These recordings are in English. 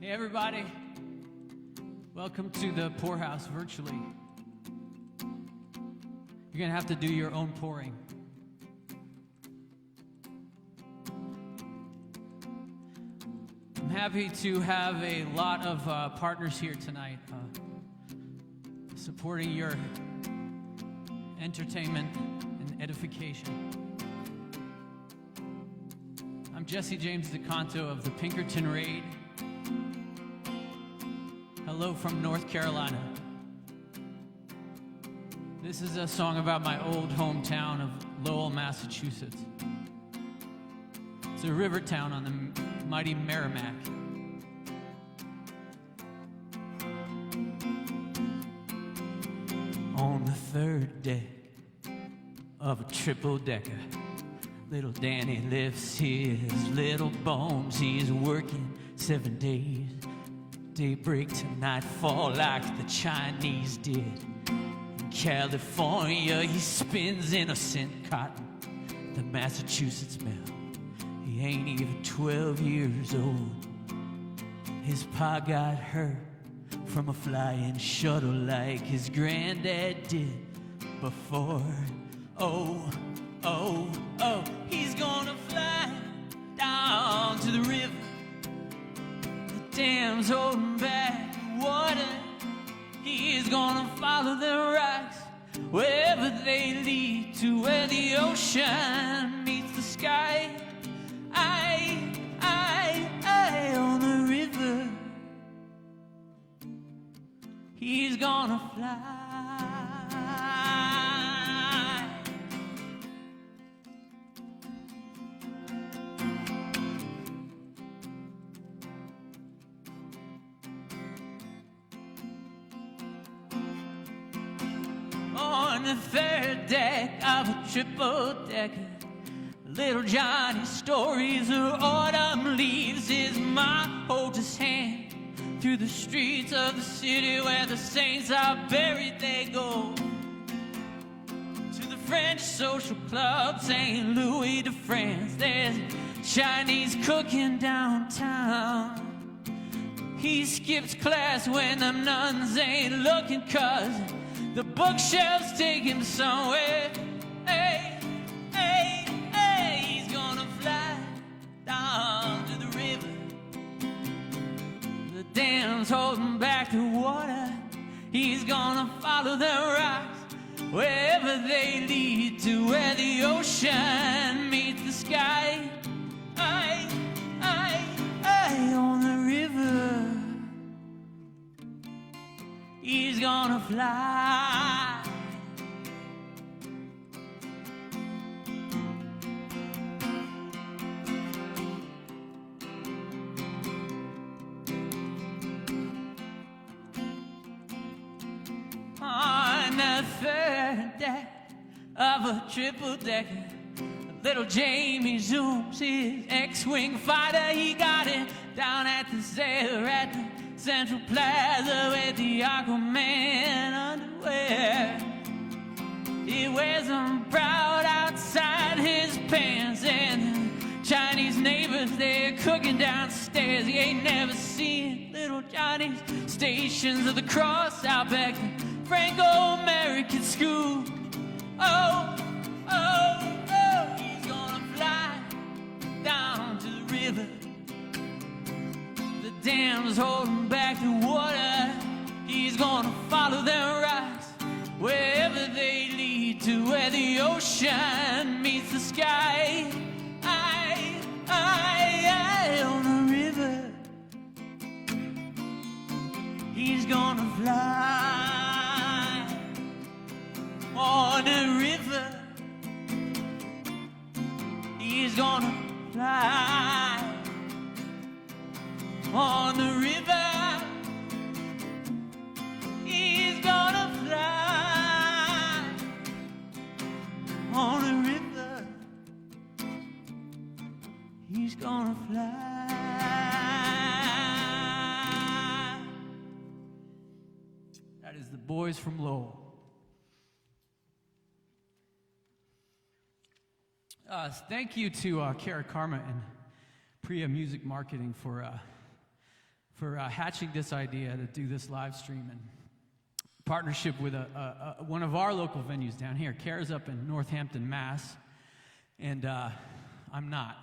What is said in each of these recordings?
Hey everybody, welcome to the Poorhouse virtually. You're gonna have to do your own pouring. I'm happy to have a lot of partners here tonight supporting your entertainment and edification. I'm Jesse James DeCanto of the Pinkerton Raid. Hello from North Carolina. This is a song about my old hometown of Lowell, Massachusetts. It's a river town on the mighty Merrimack. On the third deck of a triple-decker, little Danny lifts his little bones. He's working 7 days, daybreak to nightfall, like the Chinese did. In California, he spins innocent cotton, the Massachusetts mail. He ain't even 12 years old. His pa got hurt from a flying shuttle like his granddad did before. Oh, oh, oh, he's gonna fly down to the river. The dam's holding back water. He's gonna follow the rocks wherever they lead to where the ocean meets the sky. I, on the river. He's gonna fly. On the third deck of a triple-decker, little Johnny's stories are autumn leaves. His mom holds his hand through the streets of the city where the saints are buried. They go to the French social club, St. Louis de France. There's Chinese cooking downtown. He skips class when the nuns ain't looking, 'cause the bookshelves take him somewhere. Hey, hey, hey, he's gonna fly down to the river. The dam's holding back the water. He's gonna follow the rocks wherever they lead to where the ocean meets the sky. I, on the river. He's gonna fly. On the third deck of a triple-decker, little Jamie zooms his X-Wing fighter. He got it down at the Zare at the Central Plaza with the Aquaman underwear. He wears them proud outside his pants, and the Chinese neighbors, they're cooking downstairs. He ain't never seen little Johnny's Stations of the Cross out back in Franco-American school. Oh, oh, oh, he's gonna fly down to the river. The dam's holding back the water. He's gonna follow their rocks wherever they lead to where the ocean meets the sky. I on the river. He's gonna fly on the river. He's gonna fly on the river. He's gonna fly on the river. He's gonna fly. That is the Boys from Lowell. Thank you to Kara Karma and Priya Music Marketing for for hatching this idea to do this live stream in partnership with one of our local venues down here. Kara's up in Northampton, Mass, and I'm not.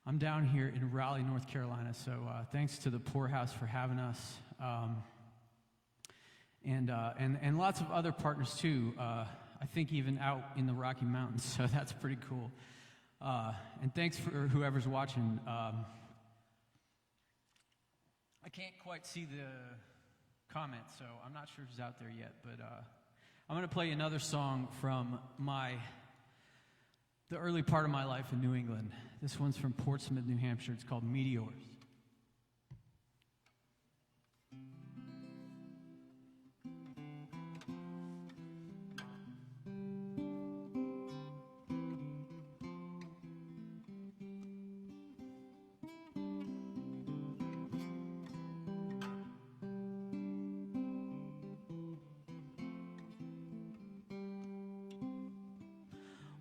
I'm down here in Raleigh, North Carolina, so thanks to the Poorhouse for having us, and lots of other partners too. I think even out in the Rocky Mountains, so that's pretty cool. And thanks for whoever's watching. I can't quite see the comments, so I'm not sure who's out there yet, but I'm going to play another song from the early part of my life in New England. This one's from Portsmouth, New Hampshire. It's called Meteors.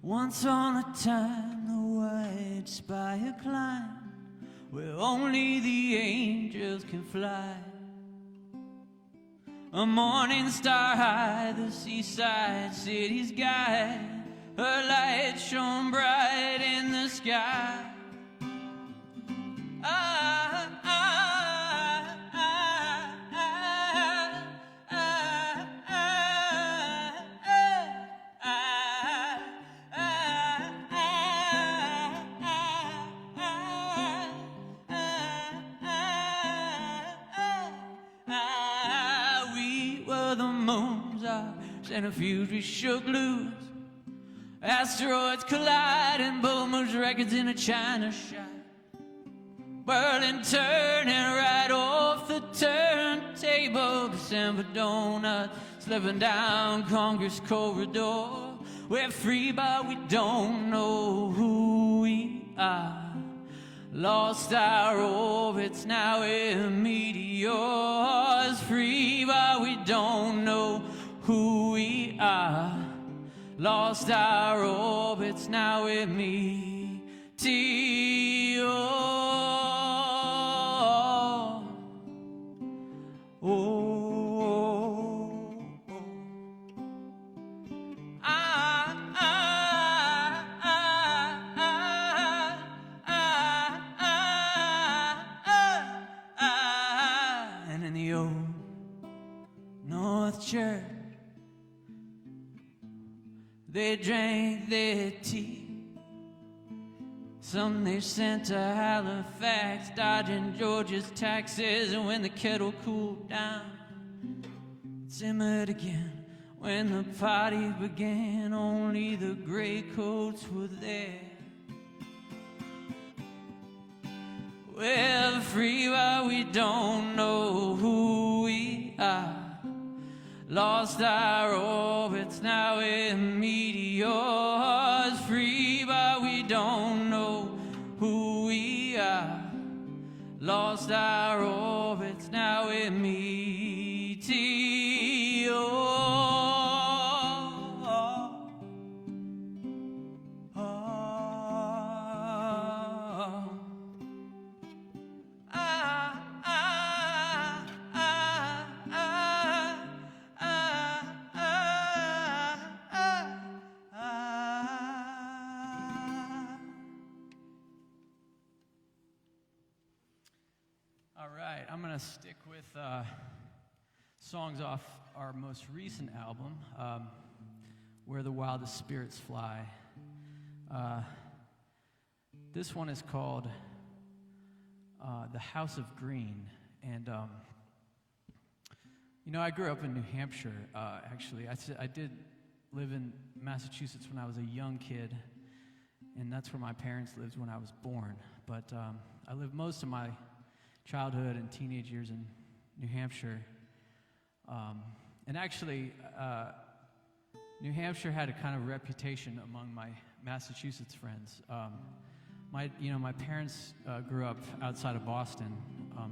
Once on a time, the white spire climbed where only the angels can fly. A morning star high, the seaside city's guide, her light shone bright in the sky. Centrifuge we shook loose, asteroids colliding, boomers records in a China shop, whirling, turning right off the turntable. December donuts slipping down Congress corridor. We're free but we don't know who we are. Lost our orbits, now we're meteors. Free but we don't know who we are. Lost our orbits, now we're meteors. And in the old North Church, they drank their tea. Some they sent to Halifax, dodging Georgia's taxes. And when the kettle cooled down, it simmered again. When the party began, only the gray coats were there. We're free but we don't know who we are. Lost our orbits, now we're meteors. Free but we don't know who we are. Lost our orbits, now we're meteors. I'm going to stick with songs off our most recent album, Where the Wildest Spirits Fly. This one is called The House of Green. And, you know, I grew up in New Hampshire, actually. I did live in Massachusetts when I was a young kid, and that's where my parents lived when I was born. But I lived most of my childhood and teenage years in New Hampshire. And actually, New Hampshire had a kind of reputation among my Massachusetts friends. My parents grew up outside of Boston,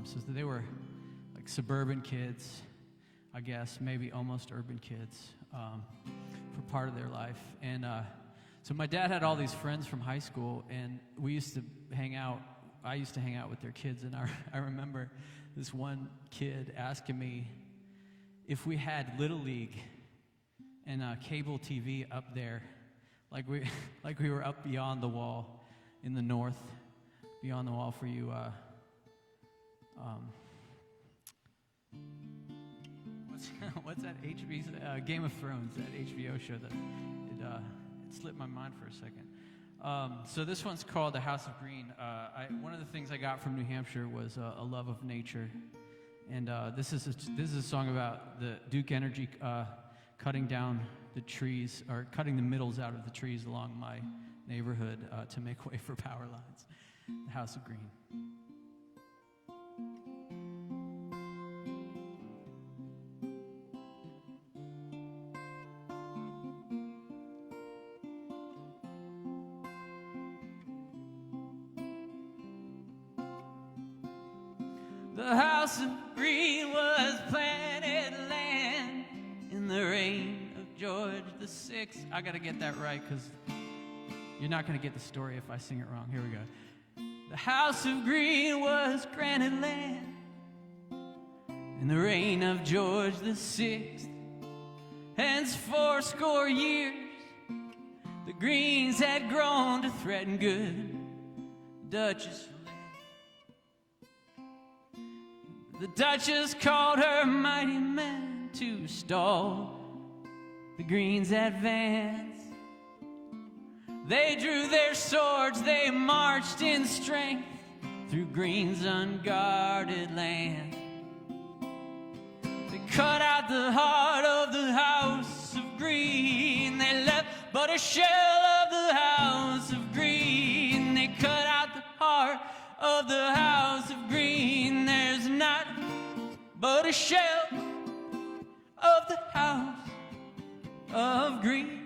so they were like suburban kids, I guess, maybe almost urban kids for part of their life. And so my dad had all these friends from high school, and we used to hang out I used to hang out with their kids, and I remember this one kid asking me if we had Little League and cable TV up there, like we were up beyond the wall in the north, beyond the wall for you. What's that Game of Thrones, that HBO show that it slipped my mind for a second. So this one's called The House of Green. One of the things I got from New Hampshire was a love of nature, and this is a song about the Duke Energy cutting down the trees, or cutting the middles out of the trees along my neighborhood to make way for power lines. The House of Green. The House of Green was planted land in the reign of George VI. I gotta get that right, because you're not gonna get the story if I sing it wrong. Here we go. The House of Green was granted land in the reign of George VI. Hence 80 years the Greens had grown to threaten good Duchess. The Duchess called her mighty men to stall the Greens' advance. They drew their swords, they marched in strength through Green's unguarded land. They cut out the heart of the House of Green. They left but a shell of the House of Green. They cut out the heart of the House of Green. There's not but a shell of the House of Green.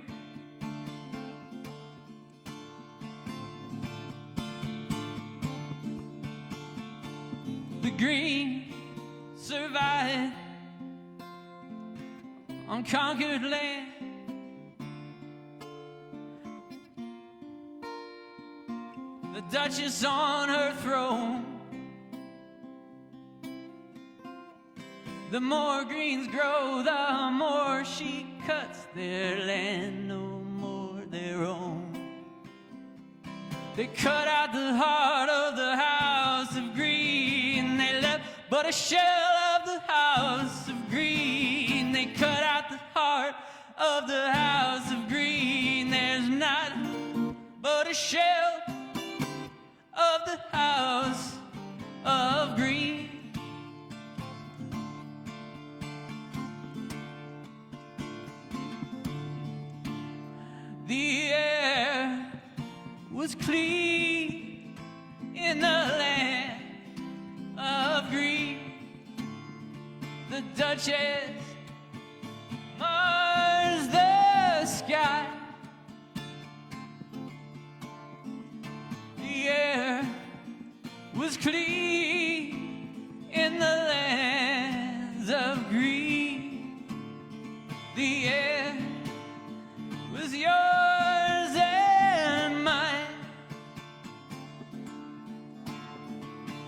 The Green survived on conquered land. The Duchess on her throne. The more Greens grow, the more she cuts their land, no more their own. They cut out the heart of the House of Green. They left but a shell of the House of Green. They cut out the heart of the House of Green. There's not but a shell of the House of Green. The air was clean in the land of Green. The Duchess mars the sky. The air was clean in the lands of Green. The air was yours and mine.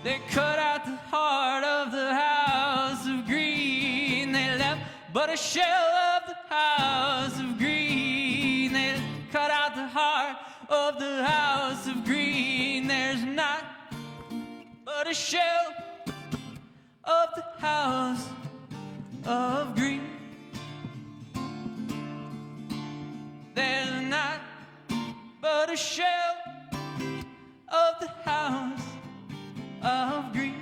They cut out the heart of the House of Green. They left but a shell of the House of Green. They cut out the heart of the House of Green. There's not but a shell of the House of Green. There's not but a shell of the House of Green.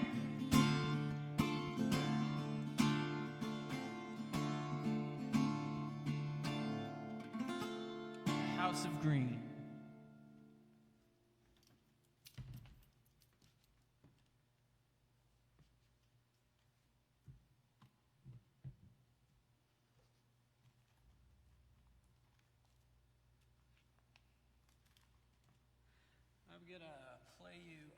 House of Green. I'm gonna play you.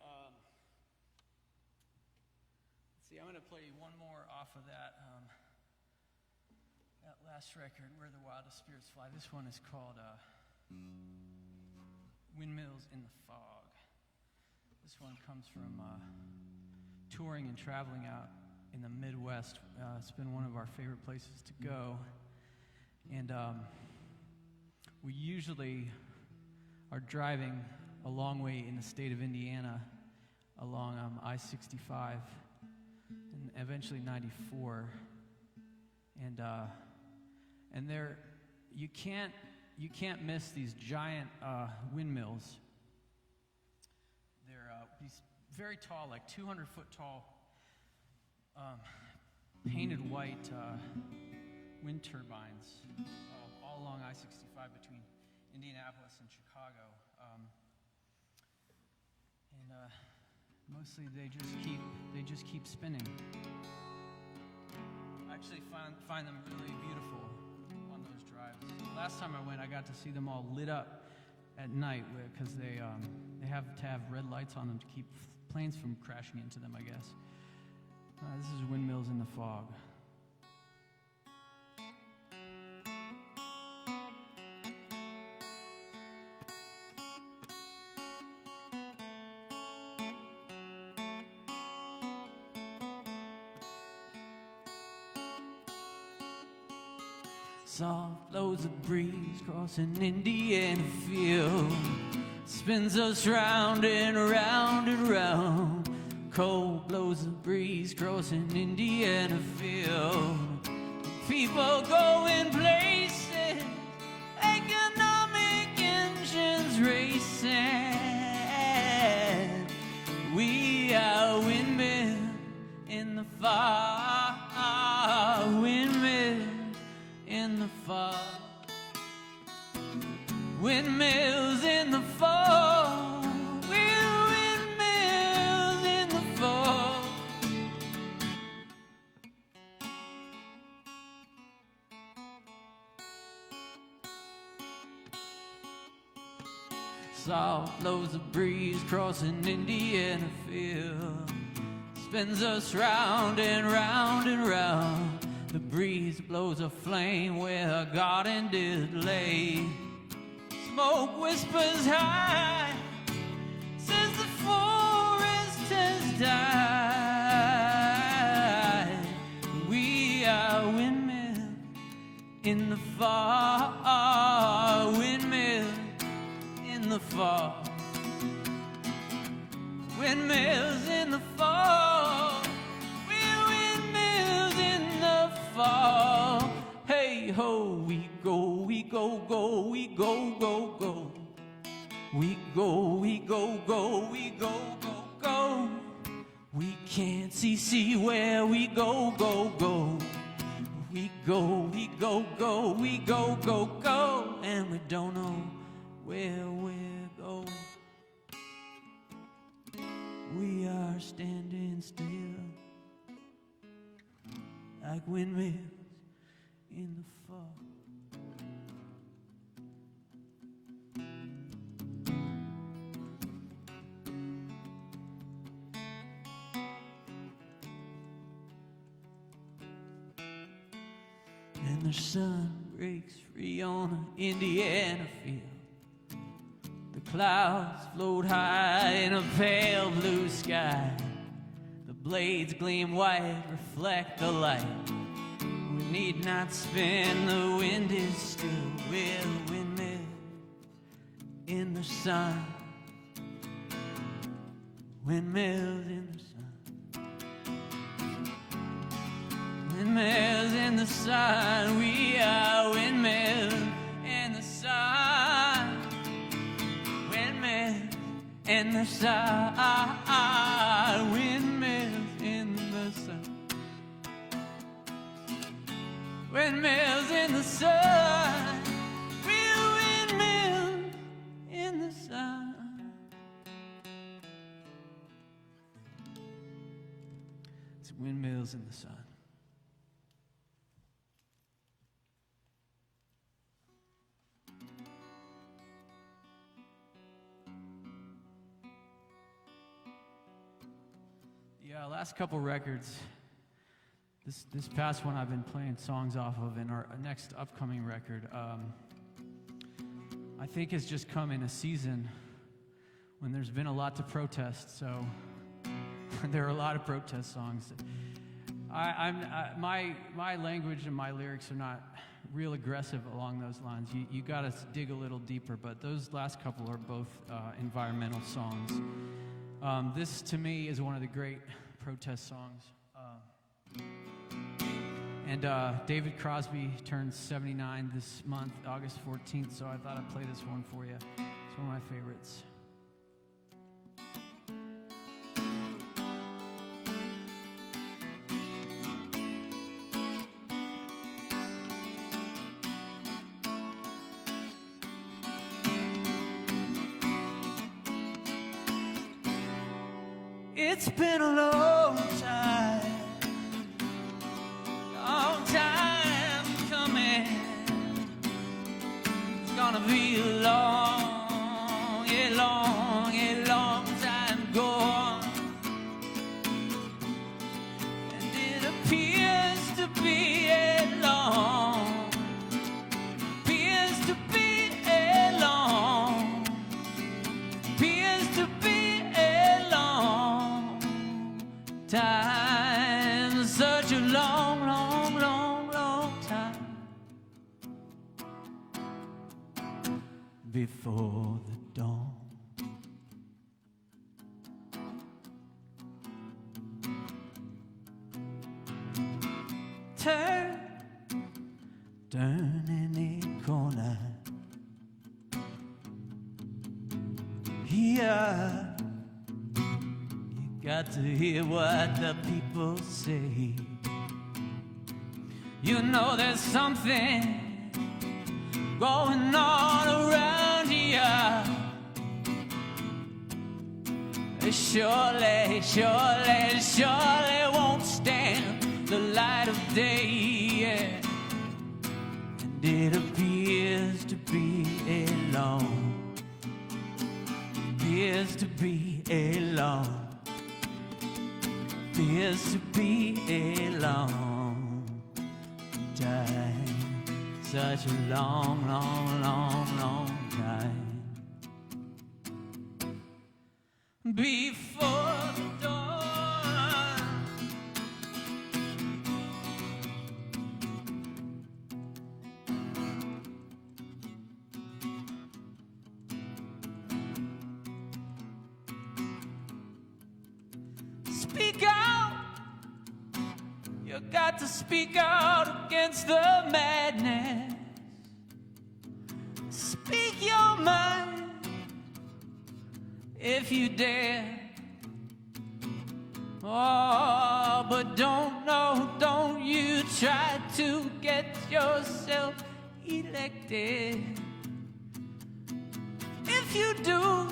I'm gonna play you one more off of that last record, Where the Wildest Spirits Fly. This one is called Windmills in the Fog. This one comes from touring and traveling out in the Midwest. It's been one of our favorite places to go. And we usually are driving a long way in the state of Indiana along I-65 and eventually 94. And there, you can't miss these giant windmills. They're these very tall, like 200-foot tall, painted white wind turbines all along I-65 between Indianapolis and Chicago. Mostly they just keep spinning. I actually find them really beautiful on those drives. Last time I went, I got to see them all lit up at night because they have to have red lights on them to keep planes from crashing into them, I guess. This is Windmills in the Fog. Soft blows a breeze crossing Indiana field, spins us round and round and round. Cold blows a breeze crossing Indiana field. People going places, economic engines racing. We are windmill in the fog, windmill in the fog, windmills in the fog, we're windmills in the fog. Soft blows a breeze crossing Indiana field, spins us round and round and round. The breeze blows a flame where a garden did lay. Smoke whispers high, says the forest has died. We are windmill in the fog, windmill in the fog, windmills in the fog. Hey ho, we go, we go, go, we go, go, go. We go, we go, go, we go, go, go. We can't see where we go, go, go. We go, we go, go, we go, go, go. And we don't know where we're going. We are standing still like windmills in the fog. And the sun breaks free on an Indiana field. The clouds float high in a pale blue sky. The blades gleam white, reflect the light. We need not spin, the wind is still. We're a windmill in the sun. Windmills in the sun. Windmills in the sun. We are windmills in the sun. Windmills in the sun. Windmills in the sun. Windmills in the sun. We're windmills in the sun. It's windmills in the sun. Yeah, last couple records. This past one I've been playing songs off of, and our next upcoming record, I think has just come in a season when there's been a lot to protest, so there are a lot of protest songs. My language and my lyrics are not real aggressive along those lines. You got to dig a little deeper, but those last couple are both environmental songs. This, to me, is one of the great protest songs. And David Crosby turns 79 this month, August 14th, so I thought I'd play this one for you. It's one of my favorites. It's been a long time coming. It's gonna be a long time gone. And it appears to be a long time, such a long time before the dawn. Turn any corner here. Got to hear what the people say. You know there's something going on around here. Surely won't stand the light of day, yeah. And it appears to be a long appears to be a long time, such a long time before the dawn. Speak out, you got to speak out against the madness. Speak your mind if you dare. Oh, but don't you try to get yourself elected. If you do,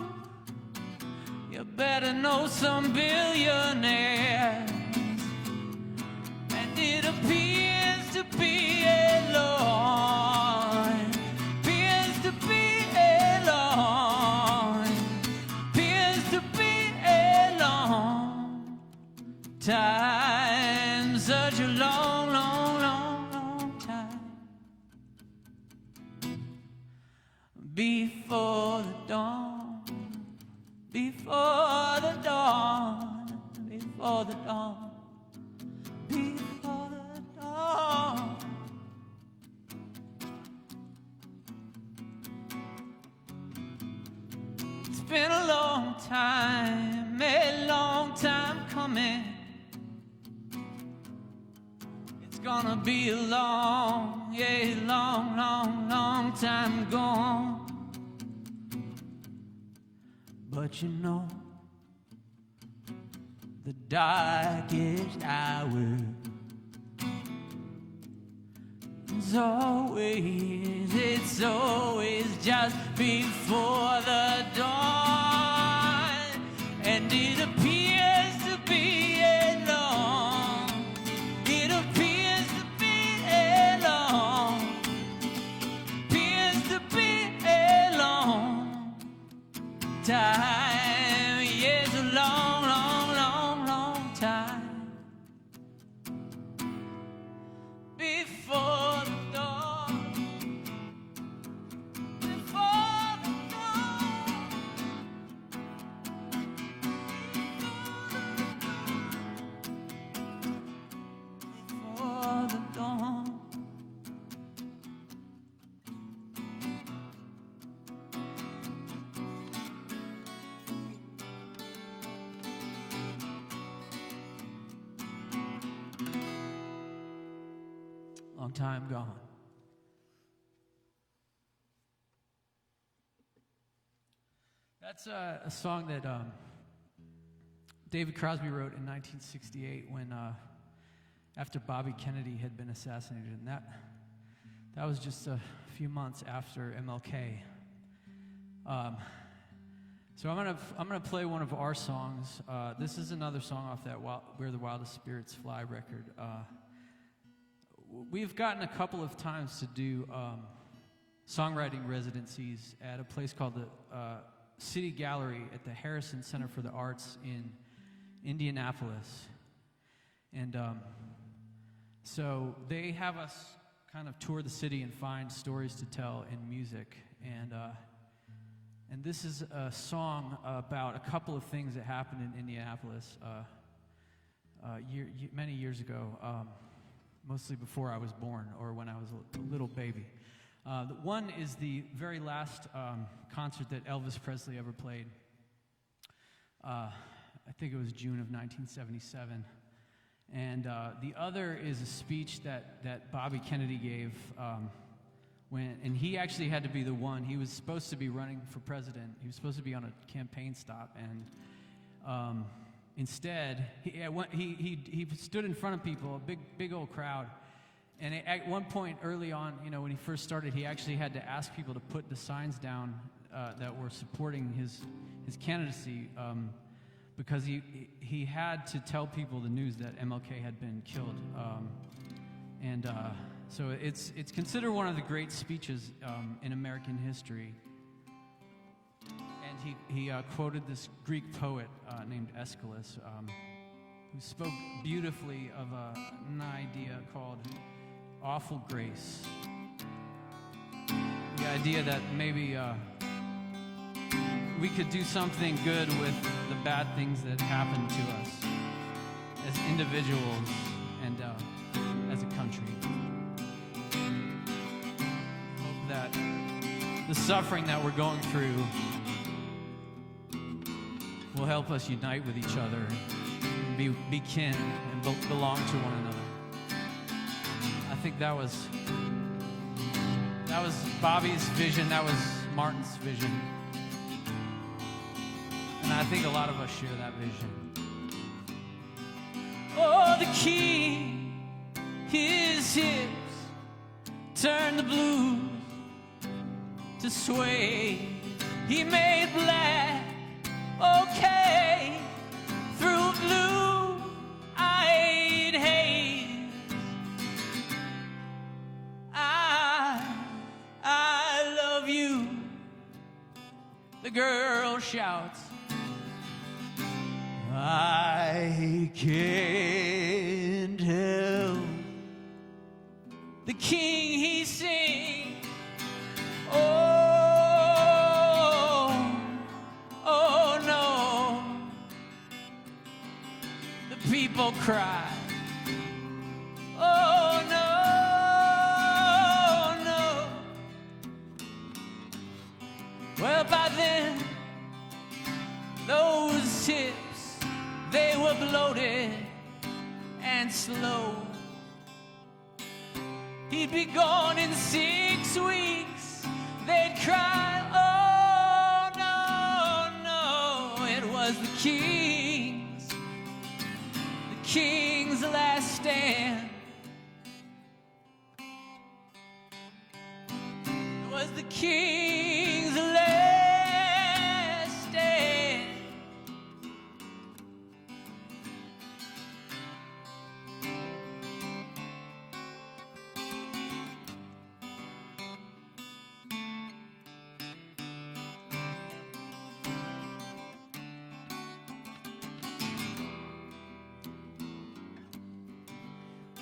you better know some billionaires. And it appears to be a long, appears to be a long, appears to be a long time, such a long time before the dawn, before the dawn, before the dawn, before the dawn. It's been a long time coming. It's gonna be a long time gone. But you know, the darkest hour is always, it's always just before the dawn. And it appears to be a long, it appears to be a long, appears to be a long time, yes, a long time before the dawn, before the dawn, long time gone. That's a song that David Crosby wrote in 1968 when after Bobby Kennedy had been assassinated, and that was just a few months after MLK. So I'm gonna play one of our songs. This is another song off that "Where the Wildest Spirits Fly" record. We've gotten a couple of times to do songwriting residencies at a place called the City Gallery at the Harrison Center for the Arts in Indianapolis. And so they have us kind of tour the city and find stories to tell in music. And this is a song about a couple of things that happened in Indianapolis many years ago, mostly before I was born or when I was a little baby. The one is the very last concert that Elvis Presley ever played. I think it was June of 1977. And the other is a speech that Bobby Kennedy gave and he actually had to be the one. He was supposed to be running for president. He was supposed to be on a campaign stop, and instead, he stood in front of people, a big old crowd. And at one point early on, when he first started, he actually had to ask people to put the signs down that were supporting his candidacy because he had to tell people the news that MLK had been killed. So it's considered one of the great speeches in American history. And he quoted this Greek poet named Aeschylus, who spoke beautifully of an idea called awful grace. The idea that maybe we could do something good with the bad things that happen to us as individuals and as a country. Hope that the suffering that we're going through will help us unite with each other and be kin and belong to one another. I think that was Bobby's vision, that was Martin's vision. And I think a lot of us share that vision. Oh, the king, his hips turn the blues to sway. He made black okay through blue-eyed haze. I love you, the girl shouts. I can't help. The king, he sings. Oh no. The people cry. Oh no. Well, by then, those hips, they were bloated and slow. He'd be gone in 6 weeks. They'd cry, oh no. It was the king's last stand. It was the king's last stand.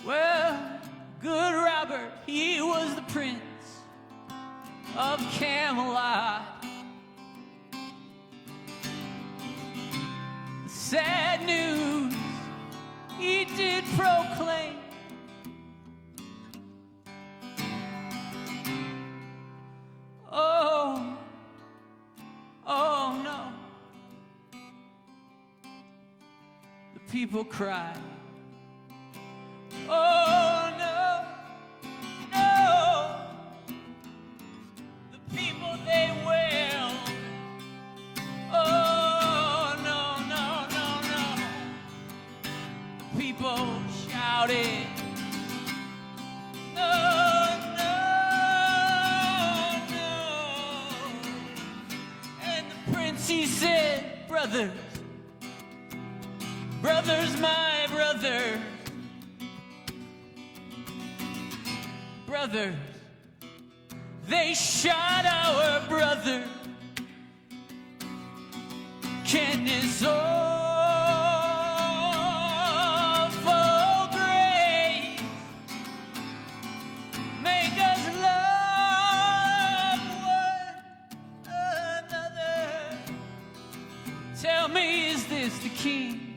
Well, good Robert, he was the prince of Camelot. The sad news he did proclaim. Oh no. The people cried. Oh no. people shouted, no, no, no. And the prince, he said, brothers, brothers, my brothers, brothers, they shot our brother. Can this awful grace make us love one another? Tell me, is this the king?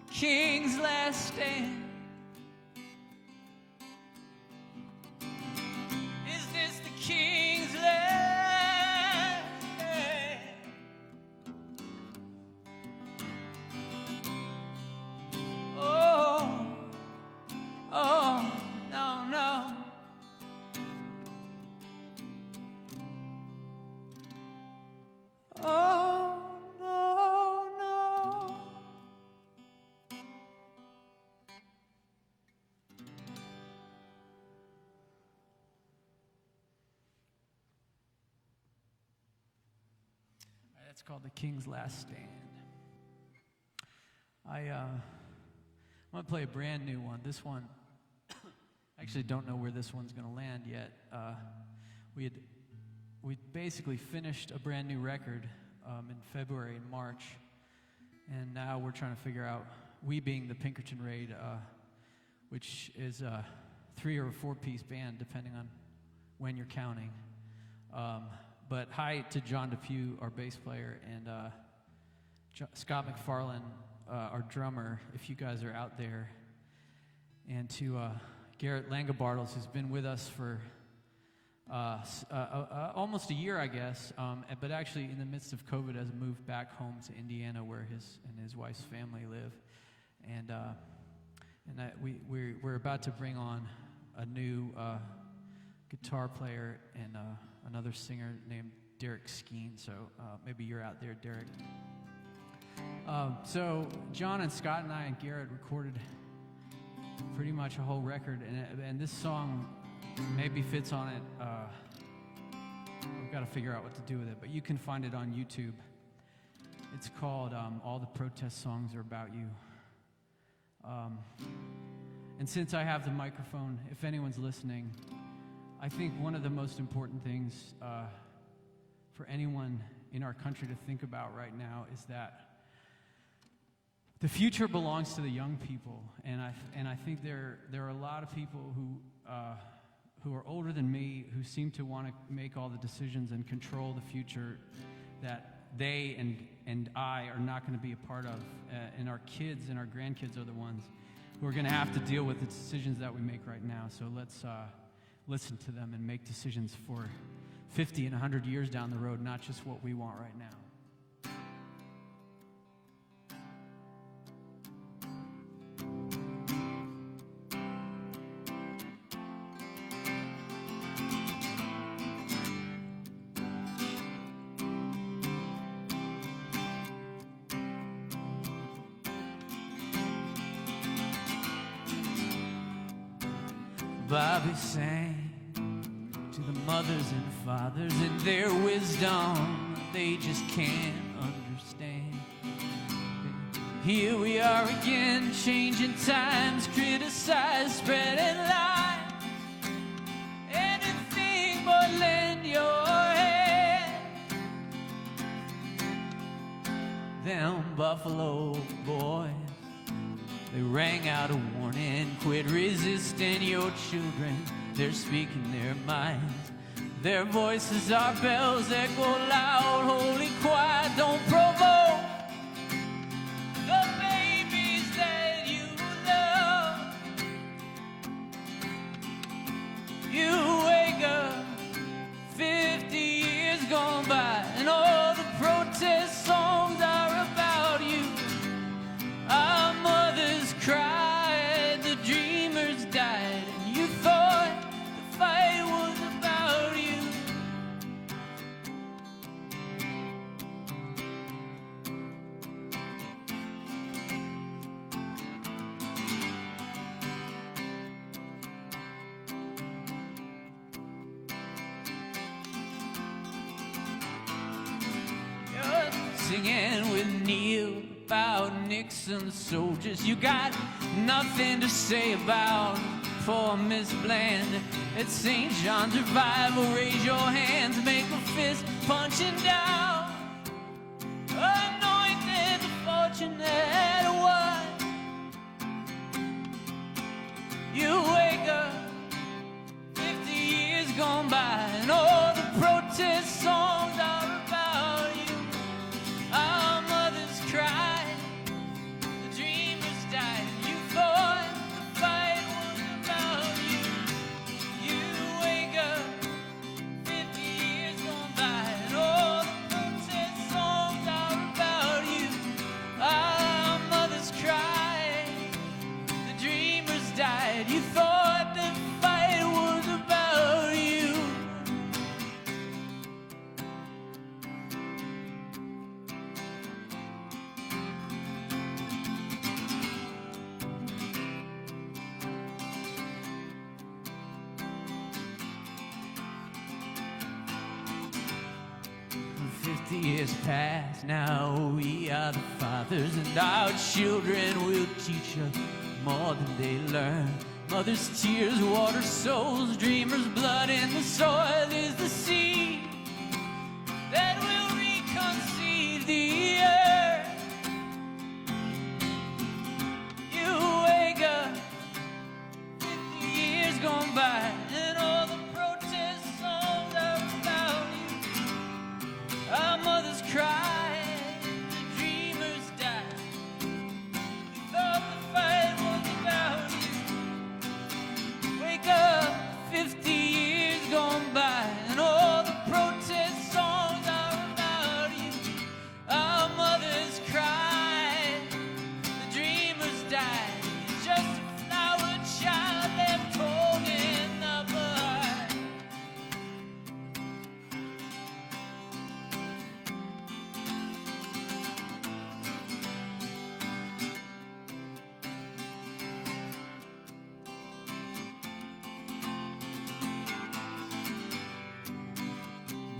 The king's last stand? Is this the king's last stand? Oh, oh, no, no. Oh, no, no. That's called The King's Last Stand. I'm going to play a brand new one. This one, I actually don't know where this one's going to land yet. We basically finished a brand new record in February and March, and now we're trying to figure out, we being the Pinkerton Raid, which is a 3 or 4 piece band depending on when you're counting. But hi to John DePew, our bass player, and Scott McFarlane, our drummer, if you guys are out there, and to Garrett Langabartles, who's been with us for almost a year, I guess, but actually in the midst of COVID has moved back home to Indiana where his wife's family live. And we're about to bring on a new guitar player and another singer named Derek Skeen, so maybe you're out there, Derek. So John and Scott and I and Garrett recorded pretty much a whole record, and this song maybe fits on it. We've got to figure out what to do with it, but you can find it on YouTube. It's called All the Protest Songs Are About You. And since I have the microphone, if anyone's listening, I think one of the most important things for anyone in our country to think about right now is that the future belongs to the young people, and I think there are a lot of people who are older than me who seem to want to make all the decisions and control the future that they and I are not going to be a part of, and our kids and our grandkids are the ones who are going to have to deal with the decisions that we make right now. So let's listen to them and make decisions for 50 and 100 years down the road, not just what we want right now. Bobby sang to the mothers and fathers in their wisdom they just can't understand. Here we are again, changing times, criticized, spreading lies. Anything but lend your hand. Them Buffalo boys, they rang out a warning, quit resisting your children. They're speaking their minds. Their voices are bells that go loud, holy quiet, don't provoke the babies that you love. You wake up 50 years gone by, and all the protest songs are about you. Our mothers cried, the dreamers died, and you thought the fight was about you. singing with Neil about Nixon's soldiers. You got nothing to say about poor Miss Bland at St. John's Revival. Raise your hands, make a fist punching down. Anointed the fortunate one. You wake up 50 years gone by, and all the protest songs are about you. Our mothers cried, the dreamers died. You thought the fight was about you. You wake up 50 years gone by, and all the protest songs are about you. Our mothers cried, the dreamers died. You thought the fight was about you. For 50 years past, now we are the fathers, and our children will teach us more than they learn. Mother's tears water souls, dreamers' blood in the soil is the seed that will reconceive the earth. You wake up 50 years gone by, and all the protest songs are about you. Our mothers cried, the dreamers died. We thought the fight was about you. Wake up 50 years gone by, and all the protest songs are about you. Our mothers cried, the dreamers died. It's just a flower child left holding up a heart.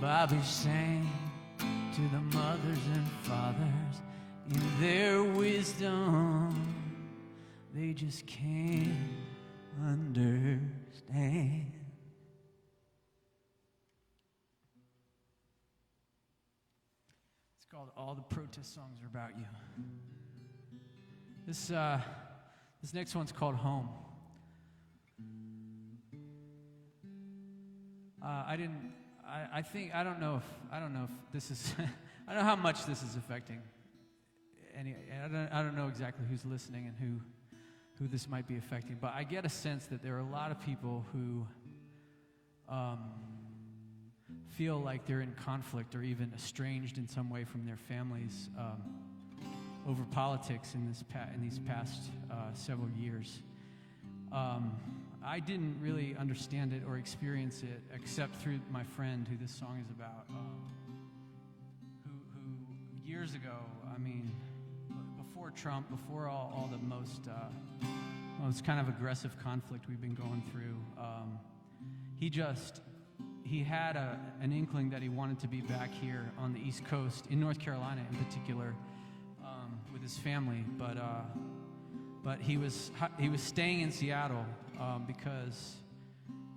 Bobby sang to the mothers and fathers in their wisdom. They just can't understand. It's called All the Protest Songs Are About You. This next one's called Home. I don't know if this is I don't know how much this is affecting I don't know exactly who's listening and who this might be affecting, but I get a sense that there are a lot of people who feel like they're in conflict or even estranged in some way from their families over politics in these past several years. I didn't really understand it or experience it except through my friend who this song is about, who years ago, I mean, before Trump, before all the most kind of aggressive conflict we've been going through, he had an inkling that he wanted to be back here on the East Coast, in North Carolina in particular, with his family, but he was staying in Seattle because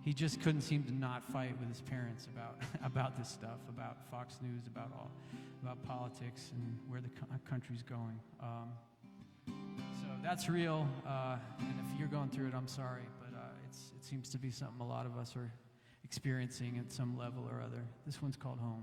he just couldn't seem to not fight with his parents about this stuff, about Fox News, about politics and where the country's going. So that's real, and if you're going through it, I'm sorry, but it seems to be something a lot of us are experiencing at some level or other. This one's called Home.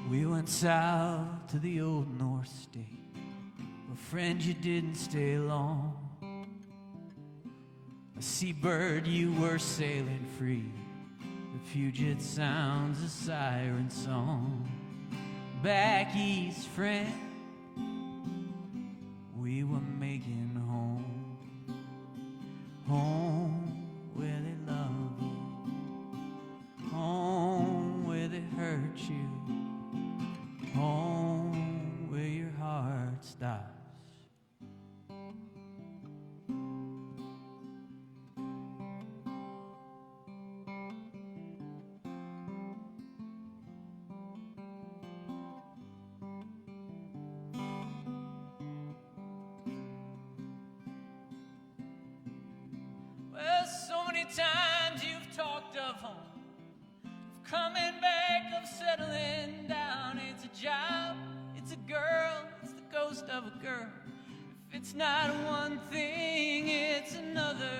We went south to the old North State. Well, friend, you didn't stay long. A seabird, you were sailing free. The Puget sounds a siren song. Back east, friend, we were making home. Home where they love you. Home where they hurt you. Home many times you've talked of home, of coming back, of settling down. It's a job, it's a girl, it's the ghost of a girl. If it's not one thing, it's another.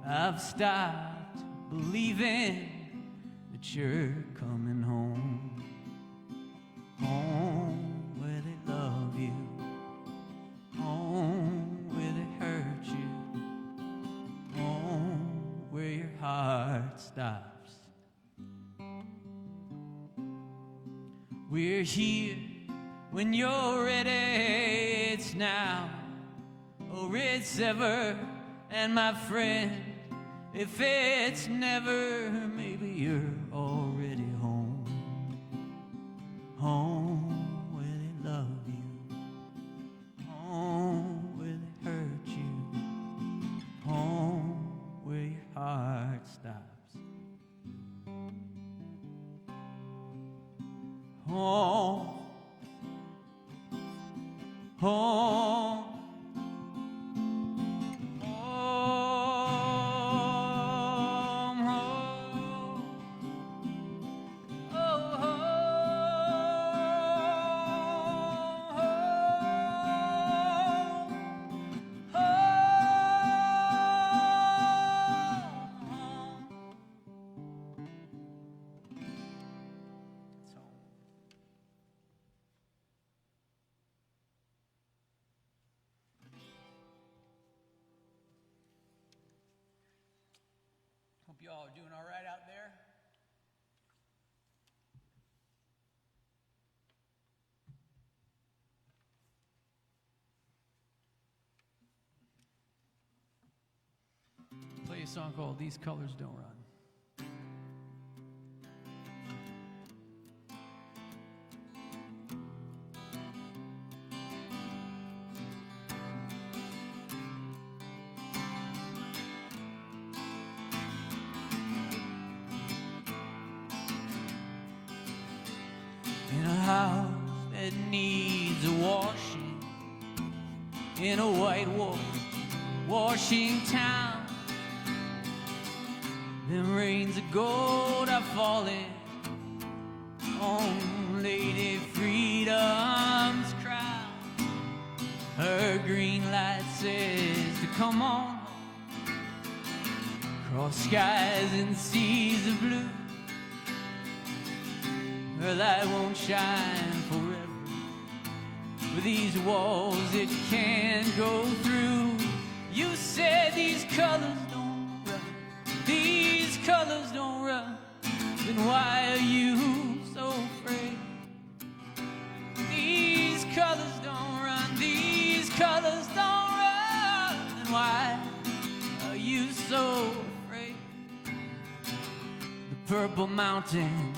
I've stopped believing that you're coming home, home where they love you, home where they hurt you, home where your heart stops. We're here when you're ready. It's now or it's ever. And my friend, if it's never, maybe you're already home, home where they love you, home where they hurt you, home where your heart stops. Home, home. Hope you all are doing all right out there. Play a song called These Colors Don't Run. In a house that needs a washing, in a white-washing town, them rains of gold are falling on Lady Freedom's crown. Her green light says to come on home, cross skies and seas of blue. Her light won't shine forever, with these walls it can't go through. You said these colors don't run, these colors don't run, then why are you so afraid? These colors don't run, these colors don't run, then why are you so afraid? The purple mountains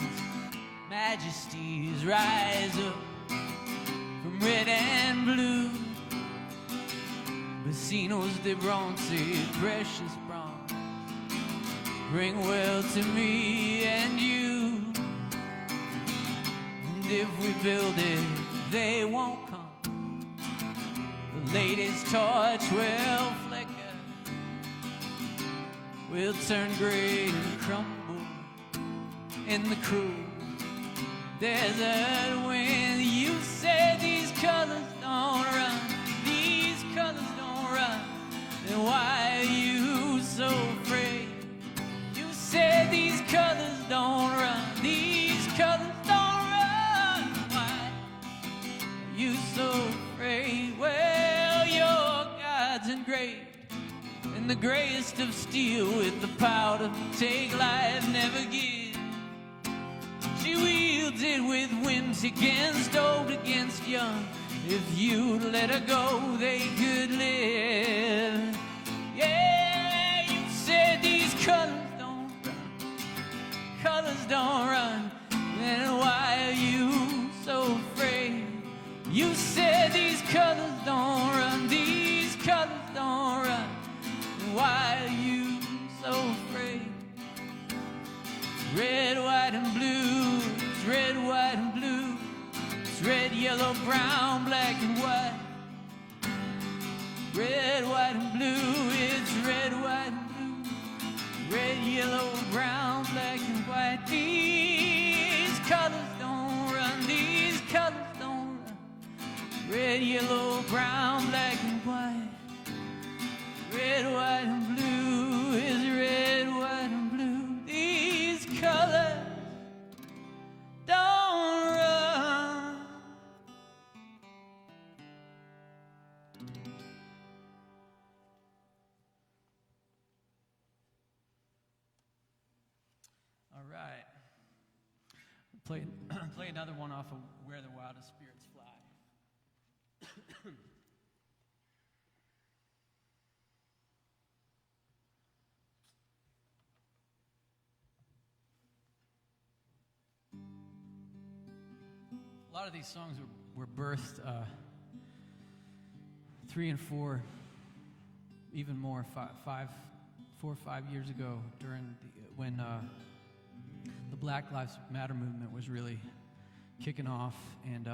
majesties rise up from red and blue. Vecinos de bronce, precious bronze, bring wealth to me and you. And if we build it, they won't come. The latest torch will flicker, will turn gray and crumble in the cruel desert wind. You said these colors don't run, these colors don't run, then why are you so afraid? You said these colors don't run, these colors don't run, why are you so afraid? Well, your God's engraved in the grayest of steel, with the power to take life, never give. She wields it with whimsy, against old, against young. If you'd let her go, they could live. Yeah, you said these colors don't run, colors don't run, then why are you so afraid? You said these colors don't run, these colors don't run, then why are you so afraid? Red, white, and blue, it's red, white, and blue. It's red, yellow, brown, black, and white. Red, white, and blue, it's red, white, and blue. Red, yellow, brown, black and white. These colors don't run, these colors don't run. Red, yellow, brown, black and white. Red, white, and blue is red, white, and blue. These colors don't run. All right. Play another one off of Where the Wildest Spirits Fly. A lot of these songs were birthed 3 and 4, even more, 4 or 5 years ago when the Black Lives Matter movement was really kicking off, and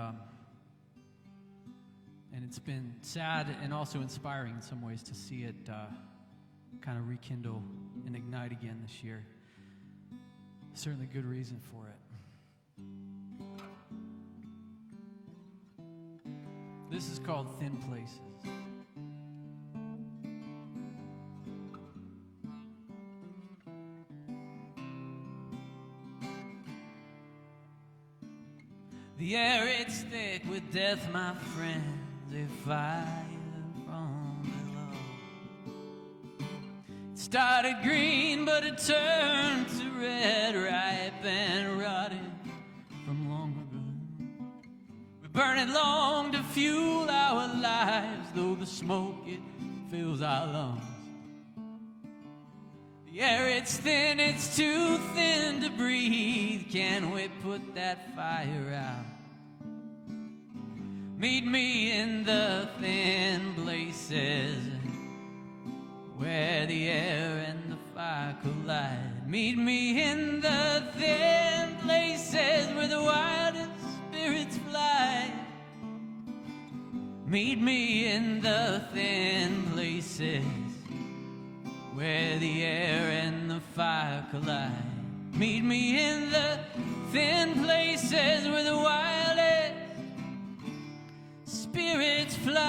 it's been sad and also inspiring in some ways to see it kind of rekindle and ignite again this year. Certainly good reason for it. This is called Thin Places. The air, it's thick with death, my friends, a fire from below. It started green, but it turned to red, ripe and rotted from long ago. We burn it long to fuel our lives, though the smoke, it fills our lungs. The air, it's thin, it's too thin to breathe. Can we put that fire out? Meet me in the thin places where the air and the fire collide. Meet me in the thin places where the wildest spirits fly. Meet me in the thin places where the air and the fire collide. Meet me in the thin places where the wildest spirits fly.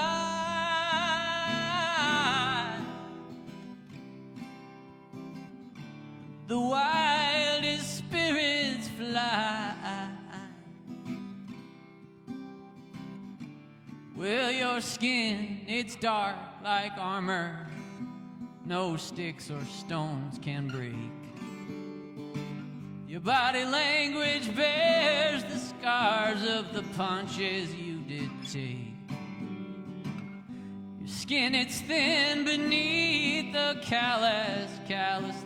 The wildest spirits fly. Well, your skin, it's dark like armor. No sticks or stones can break. Your body language bears the scars of the punches you did take. Your skin, it's thin beneath the callous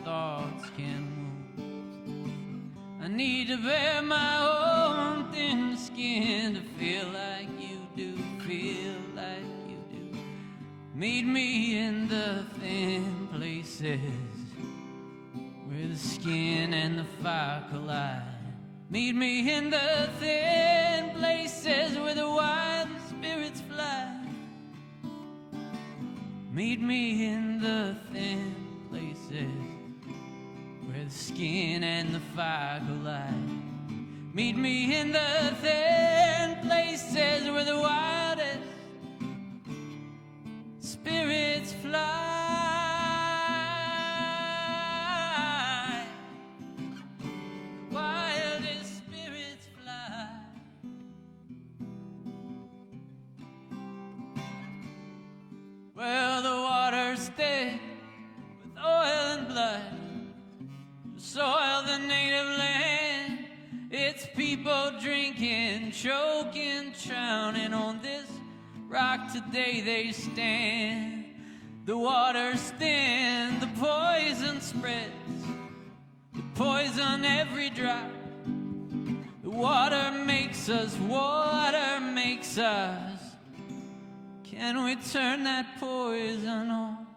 thoughts can move. I need to bear my own thin skin to feel like you do, feel like you do. Meet me in the thin places where the skin and the fire collide. Meet me in the thin places where the wild spirits fly. Meet me in the thin places where the skin and the fire collide. Meet me in the thin places where the wildest spirits fly. Wildest spirits fly. Well, the water's thick with oil and blood. The soil, the native land. It's people drinking, choking, drowning. On this rock today they stand. The water's thin, the poison spreads. The poison every drop. The water makes us, water makes us. Can we turn that poison on?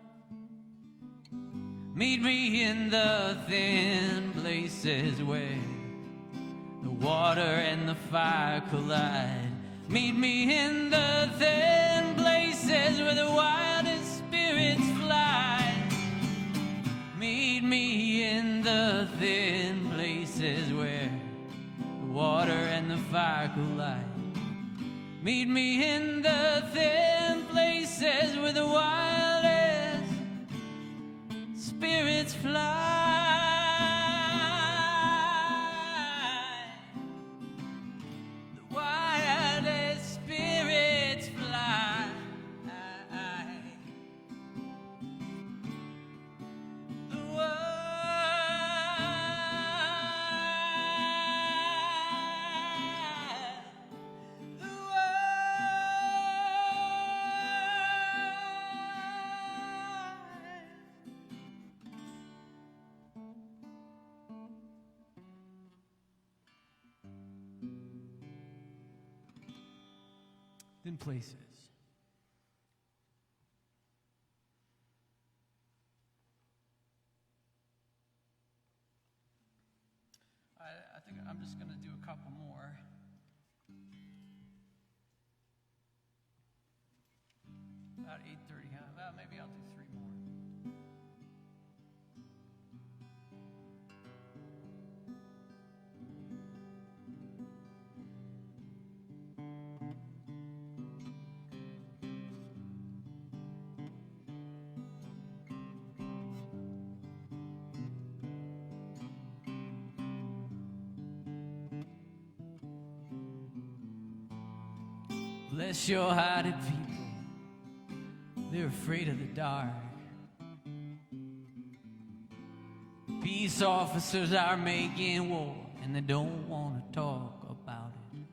Meet me in the thin places where the water and the fire collide. Meet me in the thin places where the wildest spirits fly. Meet me fire could light. Meet me in the thin places where the wildest spirits fly. The wildest spirits fly. The thin places. I think I'm just going to do a couple more. About 8:30. Well, maybe I'll do 3 more. Bless your hearted people, they're afraid of the dark. Peace officers are making war, and they don't want to talk about it.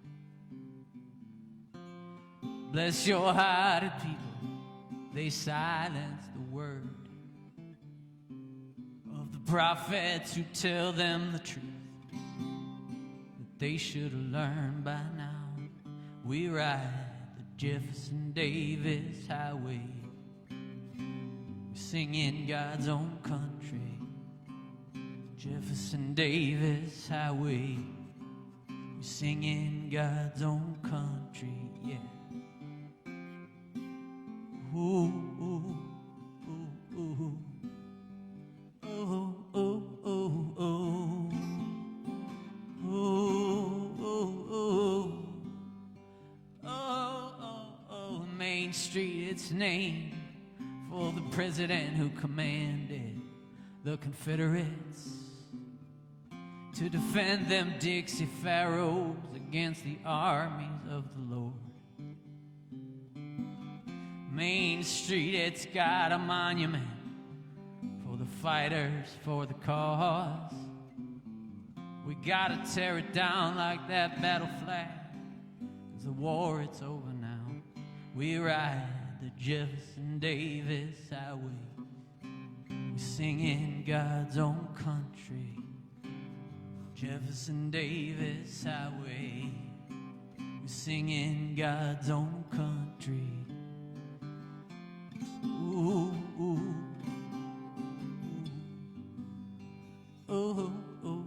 Bless your hearted people, they silence the word of the prophets who tell them the truth that they should have learned by now. We ride Jefferson Davis Highway, we sing in God's own country. Jefferson Davis Highway, we sing in God's own country, yeah. Ooh, ooh, ooh, ooh, oh, oh, oh, oh, oh, oh, oh. Main Street, it's named for the president who commanded the Confederates to defend them Dixie Pharaohs against the armies of the Lord. Main Street, it's got a monument for the fighters for the cause. We gotta tear it down like that battle flag, 'cause the war, it's over now. We ride the Jefferson Davis Highway, we sing in God's own country. Jefferson Davis Highway, we sing in God's own country. Ooh, ooh, ooh, oh, oh,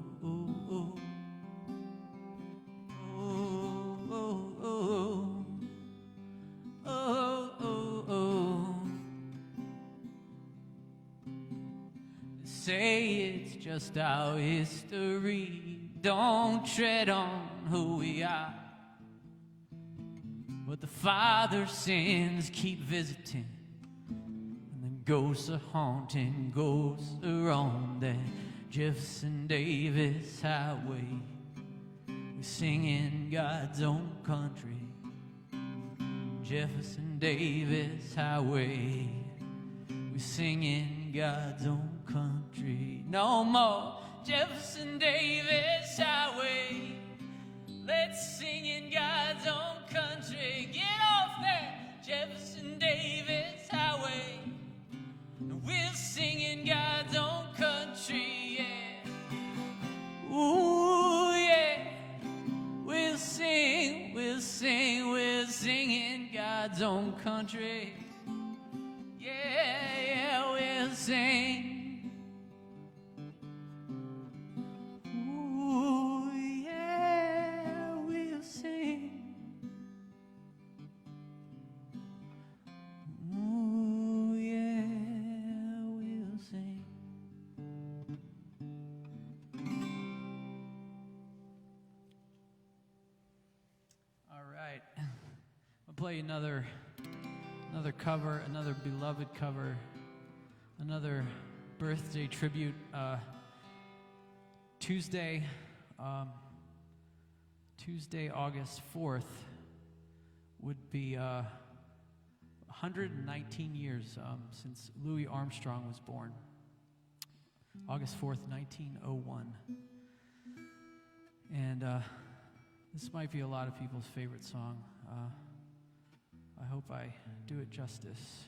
oh, oh. Say it's just our history, don't tread on who we are. But the Father's sins keep visiting, and the ghosts are haunting, ghosts are on that Jefferson Davis Highway. We sing in God's own country. Jefferson Davis Highway, we sing in God's own country. No more Jefferson Davis Highway, let's sing in God's own country. Get off that Jefferson Davis Highway, and we'll sing in God's own country, yeah. Ooh, yeah. We'll sing, we'll sing, we'll sing in God's own country. Yeah, yeah, we'll sing. Ooh, yeah, we'll sing. Ooh, yeah, we'll sing. play another cover, another beloved cover, another birthday tribute. Tuesday, August 4th would be 119 years since Louis Armstrong was born. August 4th, 1901. And this might be a lot of people's favorite song. I hope I do it justice.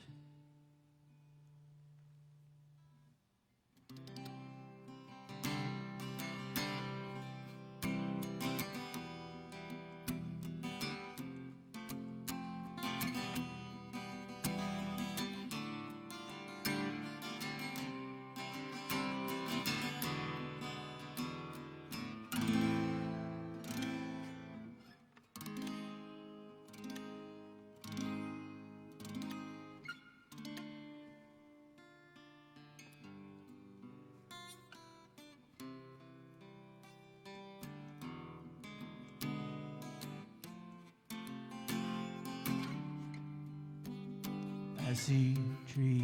I see trees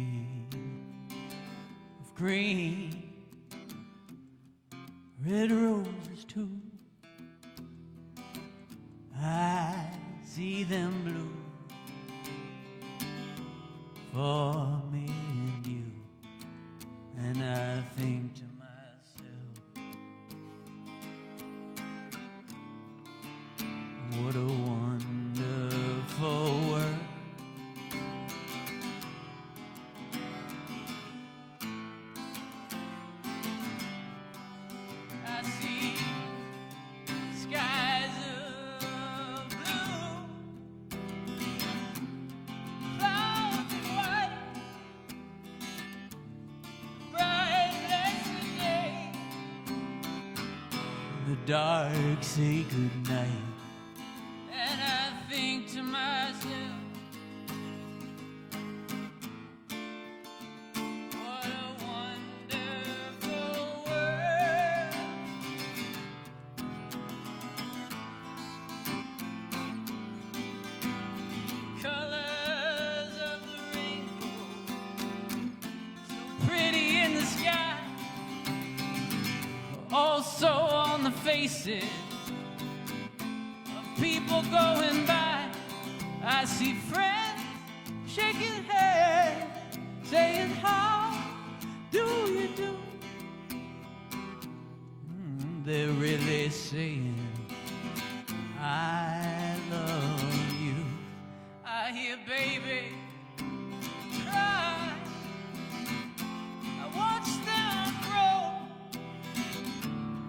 of green, red roses too. I see them blue for me and you, and I think to myself, what a wonderful world. Dark, say goodnight, and I think to myself, what a wonderful world. Colors of the rainbow, so pretty in the sky, also on the faces of people going by. I see friends shaking hands, saying, how do you do? They're really saying, I love you. I hear baby cry, I watch them grow.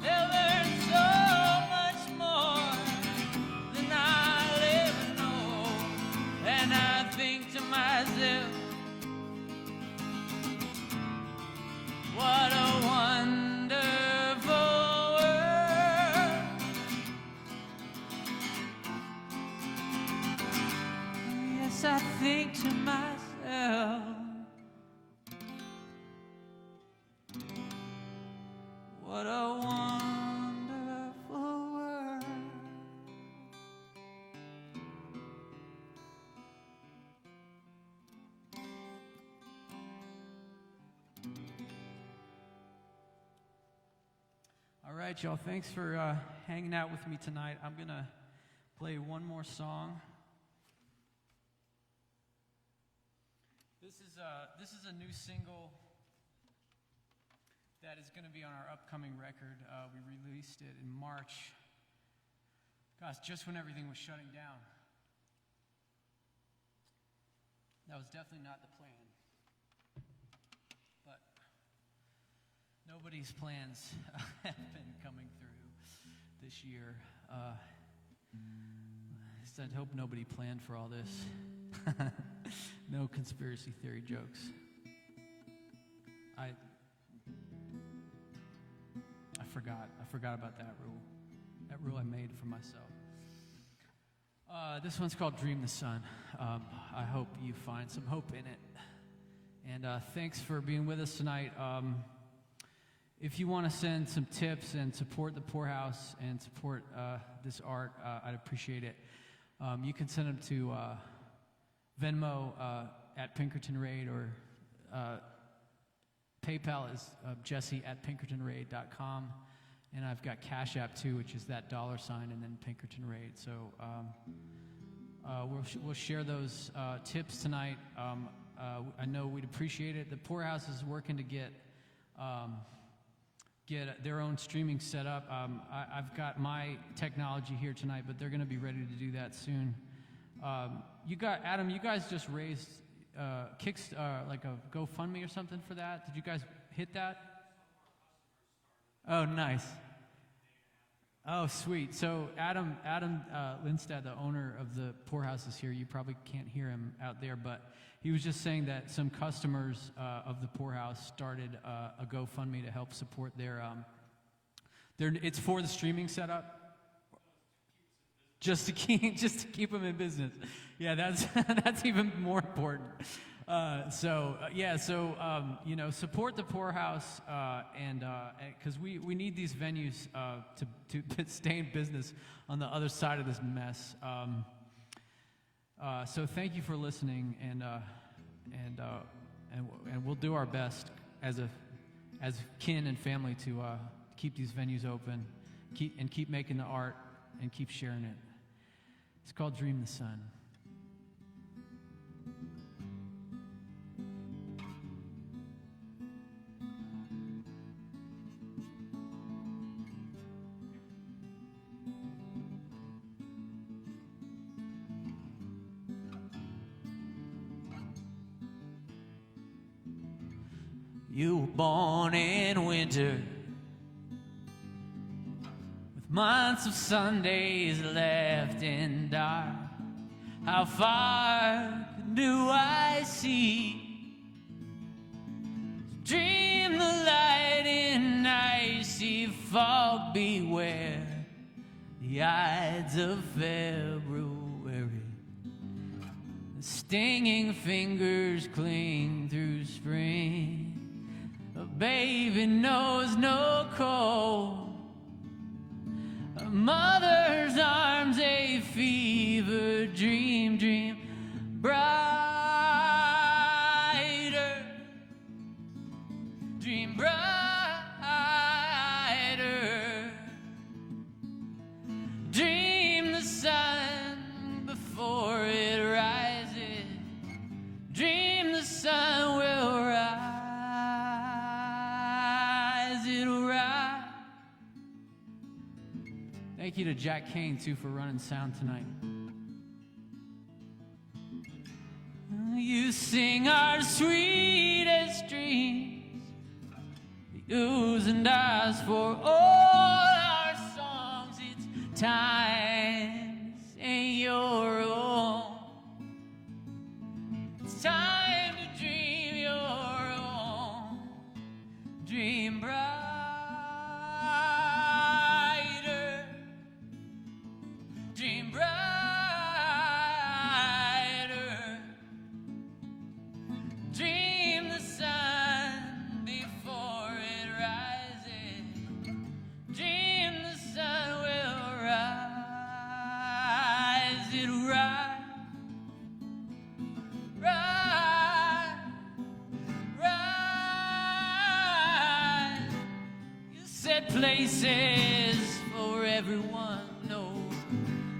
They'll learn so much more than I'll ever know. And I think to myself, what a wonderful world. Yes, I think to myself, what a wonderful world. All right, y'all, thanks for hanging out with me tonight. I'm going to play one more song. This is a new single that is going to be on our upcoming record. We released it in March. Gosh, just when everything was shutting down. That was definitely not the plan. But nobody's plans have been coming through this year. I hope nobody planned for all this. No conspiracy theory jokes. I forgot about that rule. That rule I made for myself. This one's called Dream the Sun. I hope you find some hope in it. And thanks for being with us tonight. If you want to send some tips and support the Poorhouse and support this art, I'd appreciate it. You can send them to Venmo at Pinkerton Raid, or PayPal is jesse@pinkertonraid.com. And I've got Cash App too, which is that $ and then Pinkerton Raid. So we'll share those tips tonight. I know we'd appreciate it. The Poorhouse is working to get their own streaming set up. I've got my technology here tonight, but they're going to be ready to do that soon. Adam, you guys just raised like a GoFundMe or something for that. Did you guys hit that? Oh, nice. Oh, sweet. So Adam Lindstad, the owner of the Poorhouse, is here. You probably can't hear him out there, but he was just saying that some customers of the Poorhouse started a GoFundMe to help support their it's for the streaming setup. Just to keep them in business. Yeah, that's even more important. Support the Poorhouse, and because we need these venues to stay in business on the other side of this mess. So thank you for listening, and we'll do our best as kin and family to keep these venues open, keep making the art, and keep sharing it. It's called Dream the Sun. You were born in winter, with months of Sundays left in dark. How far do I see? Dream the light in icy fog, beware the Ides of February. The stinging fingers cling through spring. A baby knows no cold. A mother's arms a fever dream, dream brighter, dream brighter, dream the sun before it rises, dream the sun will rise. Thank you to Jack Kane, too, for running sound tonight. You sing our sweetest dreams, the oohs and ahs for all our songs. It's time to sing your own. It's time to dream your own. Dream bright. Dream brighter, dream the sun before it rises, dream the sun will rise, it'll rise, rise. You set places for everyone, no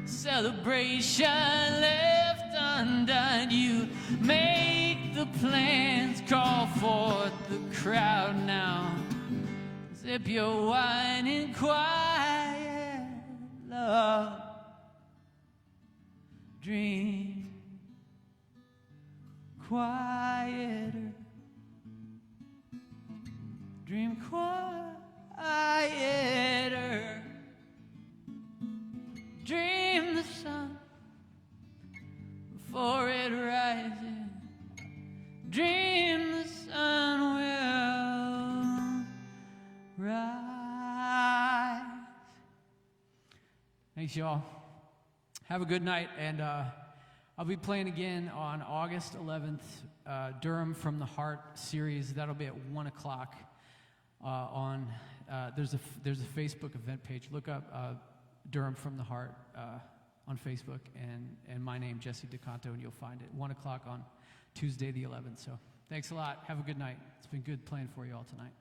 celebration left undone. You make the plans, call forth the crowd now. Sip your wine in quiet, love. Dream quieter. Dream quieter. Dream the sun before it rises. Dream the sun will rise. Thanks, y'all. Have a good night, and I'll be playing again on August 11th, Durham from the Heart series. That'll be at 1 o'clock. There's a Facebook event page. Look up Durham from the Heart on Facebook, and my name, Jesse DeCanto, and you'll find it. 1 o'clock on Tuesday the 11th. So thanks a lot. Have a good night. It's been good playing for you all tonight.